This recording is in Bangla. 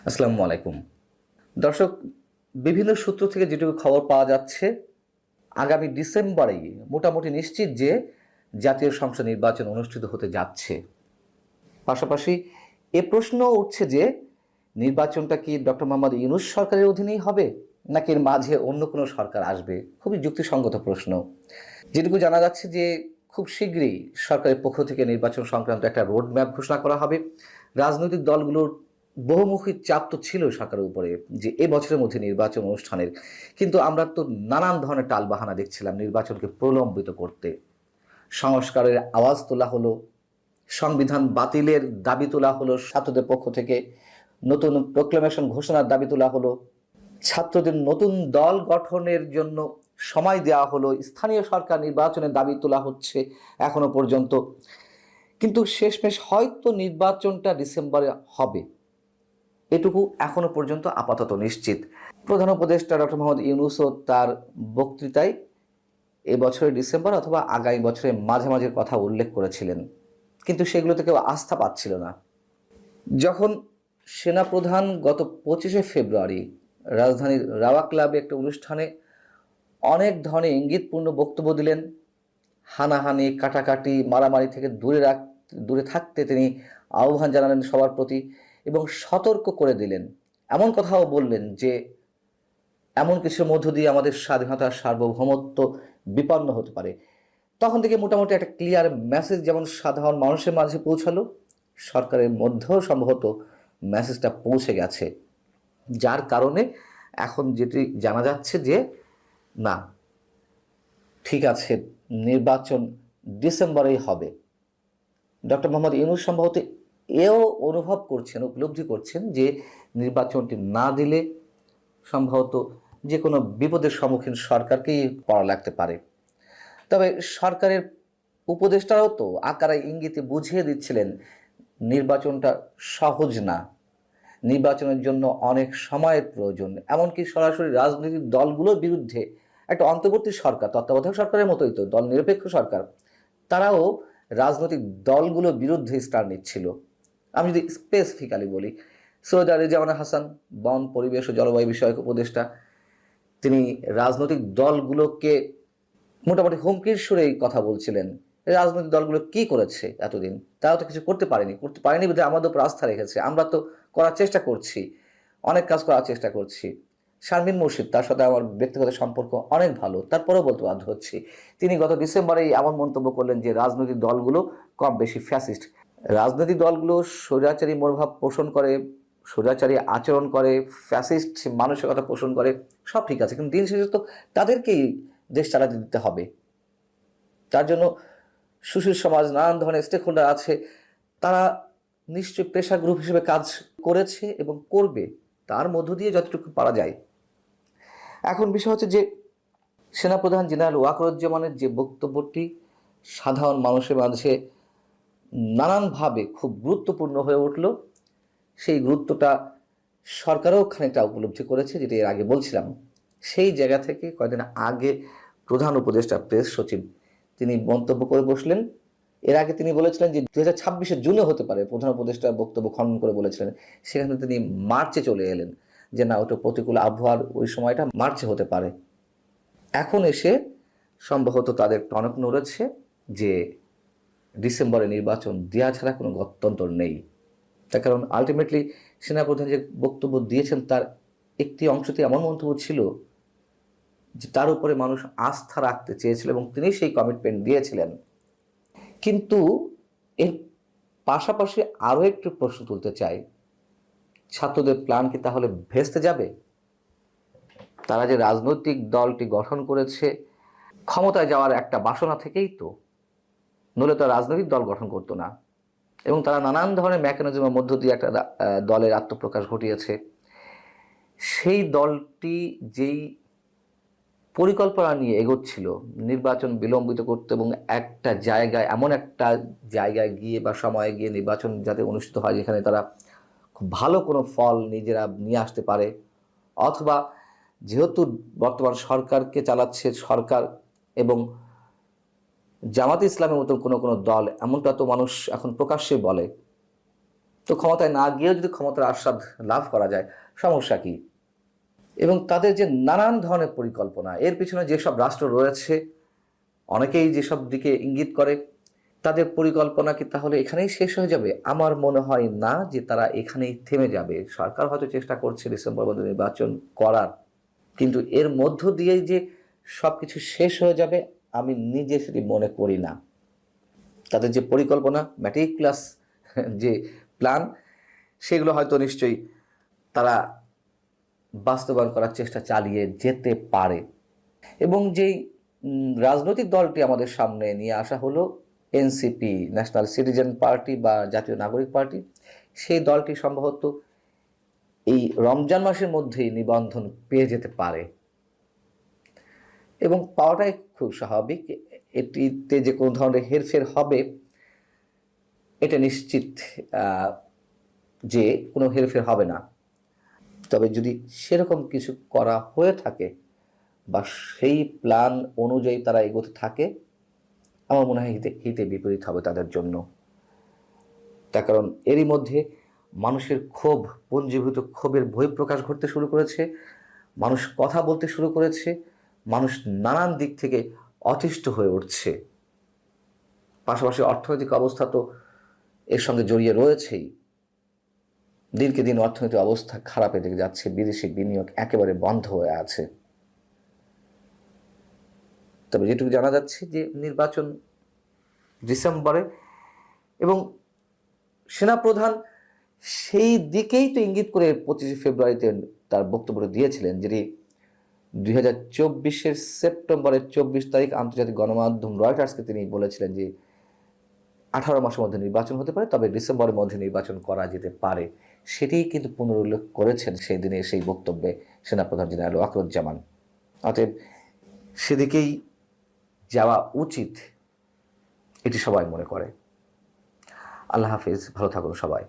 আসসালামু আলাইকুম। দর্শক, বিভিন্ন সূত্র থেকে যেটুকু খবর পাওয়া যাচ্ছে, আগামী ডিসেম্বরেই মোটামুটি নিশ্চিত যে জাতীয় সংসদ নির্বাচন অনুষ্ঠিত হতে যাচ্ছে। পাশাপাশি এ প্রশ্ন উঠছে যে নির্বাচনটা কি ডক্টর মোহাম্মদ ইউনূস সরকারের অধীনেই হবে, নাকি এর মাঝে অন্য কোনো সরকার আসবে? খুবই যুক্তিসঙ্গত প্রশ্ন। যেটুকু জানা যাচ্ছে যে খুব শীঘ্রই সরকারের পক্ষ থেকে নির্বাচন সংক্রান্ত একটা রোড ম্যাপ ঘোষণা করা হবে। রাজনৈতিক দলগুলোর বহুমুখী চাপ তো ছিল সরকারের উপরে যে এ বছরের মধ্যে নির্বাচন অনুষ্ঠানের, কিন্তু আমরা তো নানান ধরনের টালবাহানা দেখছিলাম নির্বাচনকে প্রলম্বিত করতে। সংস্কারের আওয়াজ তোলা হলো, সংবিধান বাতিলের দাবি তোলা হলো ছাত্রদের পক্ষ থেকে, নতুন প্রোক্লেমেশন ঘোষণার দাবি তোলা হলো, ছাত্রদের নতুন দল গঠনের জন্য সময় দেওয়া হলো, স্থানীয় সরকার নির্বাচনের দাবি তোলা হচ্ছে এখনো পর্যন্ত। কিন্তু শেষমেশ হয়তো নির্বাচনটা ডিসেম্বরে হবে, এটুকু এখনো পর্যন্ত আপাতত নিশ্চিত। প্রধান উপদেষ্টা ডক্টর মোহাম্মদ ইউনূসও তার বক্তৃতায় এবছরের ডিসেম্বর অথবা আগামী বছরের মাঝামাঝির কথা উল্লেখ করেছিলেন, কিন্তু সেগুলোতে কেউ আস্থা পাচ্ছিল না। যখন সেনাপ্রধান গত 25শে ফেব্রুয়ারি রাজধানীর রাওয়া ক্লাবে একটা অনুষ্ঠানে অনেক ধরনের ইঙ্গিতপূর্ণ বক্তব্য দিলেন, হানাহানি কাটাকাটি মারামারি থেকে দূরে থাকতে তিনি আহ্বান জানালেন সবার প্রতি এবং সতর্ক করে দিলেন। এমন কথাও বললেন যে এমন কিছুর মধ্য দিয়ে আমাদের স্বাধীনতার সার্বভৌমত্ব বিপন্ন হতে পারে। তখন থেকে মোটামুটি একটা ক্লিয়ার মেসেজ যেমন সাধারণ মানুষের মাঝে পৌঁছালো, সরকারের মধ্যেও সম্ভবত মেসেজটা পৌঁছে গেছে। যার কারণে এখন যেটি জানা যাচ্ছে যে না, ঠিক আছে, নির্বাচন ডিসেম্বরেই হবে। ডক্টর মোহাম্মদ ইউনূস সম্ভবত এও অনুভব করছেন, উপলব্ধি করছেন যে নির্বাচনটি না দিলে সম্ভবত যে কোনো বিপদের সম্মুখীন সরকারকেই পড়া লাগতে পারে। তবে সরকারের উপদেষ্টারাও তো আকারে ইঙ্গিতে বুঝিয়ে দিচ্ছিলেন নির্বাচনটা সহজ না, নির্বাচনের জন্য অনেক সময়ের প্রয়োজন। এমনকি সরাসরি রাজনৈতিক দলগুলোর বিরুদ্ধে একটা অন্তর্বর্তী সরকার, তত্ত্বাবধায়ক সরকারের মতোই তো দল নিরপেক্ষ সরকার, তারাও রাজনৈতিক দলগুলোর বিরুদ্ধে স্ট্যান্ড নিচ্ছিল। আমি যদি স্পেসিফিক্যালি বলি, সৈয়দ রেজওয়ানা হাসান, বন পরিবেশ ও জলবায়ু বিষয়ক উপদেষ্টা, তিনি রাজনৈতিক দলগুলোকে মোটামুটি হুমকির সুরেই কথা বলছিলেন। রাজনৈতিক দলগুলো কি করেছে এতদিন? তারাও তো কিছু করতে পারেনি বিধায় আমাদের উপর আস্থা রেখেছে। আমরা তো করার চেষ্টা করছি, অনেক কাজ করার চেষ্টা করছি। শারমিন মুর্শিদ, তার সাথে আমার ব্যক্তিগত সম্পর্ক অনেক ভালো, তারপরেও বলতে বাধ্য হচ্ছি, তিনি গত ডিসেম্বরেই এমন মন্তব্য করলেন যে রাজনৈতিক দলগুলো কম বেশি ফ্যাসিস্ট। রাজনৈতিক দলগুলো স্বৈরাচারী মনোভাব পোষণ করে, স্বৈরাচারী আচরণ করে, ফ্যাসিস্ট মানসিকতা পোষণ করে, সব ঠিক আছে, কিন্তু দিন শেষে তো তাদেরকেই দেশ চালাতে দিতে হবে। তার জন্য সুশীল সমাজ, নানান ধরনের স্টেক হোল্ডার আছে, তারা নিশ্চয়ই প্রেশার গ্রুপ হিসেবে কাজ করেছে এবং করবে, তার মধ্য দিয়ে যতটুকু পারা যায়। এখন বিষয় হচ্ছে যে সেনাপ্রধান জেনারেল ওয়াকারুজ্জামানের যে বক্তব্যটি সাধারণ মানুষের মাঝে নানানভাবে খুব গুরুত্বপূর্ণ হয়ে উঠল, সেই গুরুত্বটা সরকারও খানিকটা উপলব্ধি করেছে, যেটা এর আগে বলছিলাম। সেই জায়গা থেকে কয়েকদিন আগে প্রধান উপদেষ্টা প্রেস সচিব তিনি মন্তব্য করে বসলেন। এর আগে তিনি বলেছিলেন যে 2026 জুনে হতে পারে, প্রধান উপদেষ্টার বক্তব্য খণ্ডন করে বলেছিলেন। সেখানে তিনি মার্চে চলে এলেন যে না, ওটা প্রতিকূল আবহাওয়ার ওই সময়টা মার্চে হতে পারে। এখন এসে সম্ভবত তাদের টনক নড়েছে যে ডিসেম্বরে নির্বাচন দেওয়া ছাড়া কোনো গত্যন্তর নেই। তার কারণ আলটিমেটলি সেনাপ্রধান যে বক্তব্য দিয়েছেন তার একটি অংশতে এমন মন্তব্য ছিল যে তার উপরে মানুষ আস্থা রাখতে চেয়েছিল এবং তিনি সেই কমিটমেন্ট দিয়েছিলেন। কিন্তু এর পাশাপাশি আরও একটু প্রশ্ন তুলতে চাই, ছাত্রদের প্ল্যান কি তাহলে ভেস্তে যাবে? তারা যে রাজনৈতিক দলটি গঠন করেছে ক্ষমতায় যাওয়ার একটা বাসনা থেকেই তো, নইলে তো রাজনৈতিক দল গঠন করতো না। এবং তারা নানান ধরনের মেকানিজমের মধ্য দিয়ে একটা দলের আত্মপ্রকাশ ঘটিয়েছে। সেই দলটি যেই পরিকল্পনা নিয়ে এগোচ্ছিল নির্বাচন বিলম্বিত করতে এবং একটা জায়গায়, এমন একটা জায়গায় গিয়ে বা সময়ে গিয়ে নির্বাচন যাতে অনুষ্ঠিত হয় যেখানে তারা খুব ভালো কোনো ফল নিজেরা নিয়ে আসতে পারে, অথবা যেহেতু বর্তমান সরকারকে চালাচ্ছে সরকার এবং জামাত ইসলামের মতো কোনো কোনো দল, এমনটা তো মানুষ এখন প্রকাশ্যে বলে, তো ক্ষমতায় না গিয়েও যদি ক্ষমতার আস্বাদ লাভ করা যায়, সমস্যা কি? এবং তাদের যে নানান ধরনের পরিকল্পনা, এর পিছনে যেসব রাষ্ট্র রয়েছে, অনেকেই যেসব দিকে ইঙ্গিত করে, তাদের পরিকল্পনা কি তাহলে এখানেই শেষ হয়ে যাবে? আমার মনে হয় না যে তারা এখানেই থেমে যাবে। সরকার হয়তো চেষ্টা করছে ডিসেম্বর মধ্যে নির্বাচন করার, কিন্তু এর মধ্য দিয়েই যে সব কিছু শেষ হয়ে যাবে, আমি নিজে সেটি মনে করি না। তাদের যে পরিকল্পনা, ম্যাটিকুলাস যে প্ল্যান, সেগুলো হয়তো নিশ্চয়ই তারা বাস্তবায়ন করার চেষ্টা চালিয়ে যেতে পারে। এবং যেই রাজনৈতিক দলটি আমাদের সামনে নিয়ে আসা হলো, এনসিপি, ন্যাশনাল সিটিজেন পার্টি বা জাতীয় নাগরিক পার্টি, সেই দলটি সম্ভবত এই রমজান মাসের মধ্যেই নিবন্ধন পেয়ে যেতে পারে, এবং পাওয়াটাই খুব স্বাভাবিক। এটিতে যে কোনো ধরনের হেরফের হবে এটা নিশ্চিত যে কোনো হেরফের হবে না। তবে যদি সেরকম কিছু করা হয়ে থাকে বা সেই প্ল্যান অনুযায়ী তারা এগোতে থাকে, আমার মনে হয় হিতে বিপরীত হবে তাদের জন্য। তার কারণ এরই মধ্যে মানুষের ক্ষোভ, পুঞ্জীভূত ক্ষোভের বহিঃপ্রকাশ ঘটতে শুরু করেছে, মানুষ কথা বলতে শুরু করেছে, মানুষ নানান দিক থেকে অতিষ্ঠ হয়ে উঠছে। পাশাপাশি অর্থনৈতিক অবস্থা তো এর সঙ্গে জড়িয়ে রয়েছেই। দিনকে দিন অর্থনৈতিক অবস্থা খারাপের দিকে যাচ্ছে, বিদেশি বিনিয়োগ একেবারে বন্ধ হয়ে আছে। তবে যেটুকু জানা যাচ্ছে যে নির্বাচন ডিসেম্বরে, এবং সেনাপ্রধান সেই দিকেই তো ইঙ্গিত করে 25শে ফেব্রুয়ারিতে তার বক্তব্য দিয়েছিলেন, যেটি 2024 সেপ্টেম্বরের 24 তারিখ আন্তর্জাতিক গণমাধ্যম রয়টার্সকে তিনি বলেছিলেন যে 18 মাসের মধ্যে নির্বাচন হতে পারে, তবে ডিসেম্বরের মধ্যে নির্বাচন করা যেতে পারে। সেটিই কিন্তু পুনরুল্লেখ করেছেন সেই দিনে সেই বক্তব্যে সেনাপ্রধান জেনারেল ওয়াকারুজ্জামান। অতএব সেদিকেই যাওয়া উচিত, এটি সবাই মনে করে। আল্লাহ হাফিজ, ভালো থাকুন সবাই।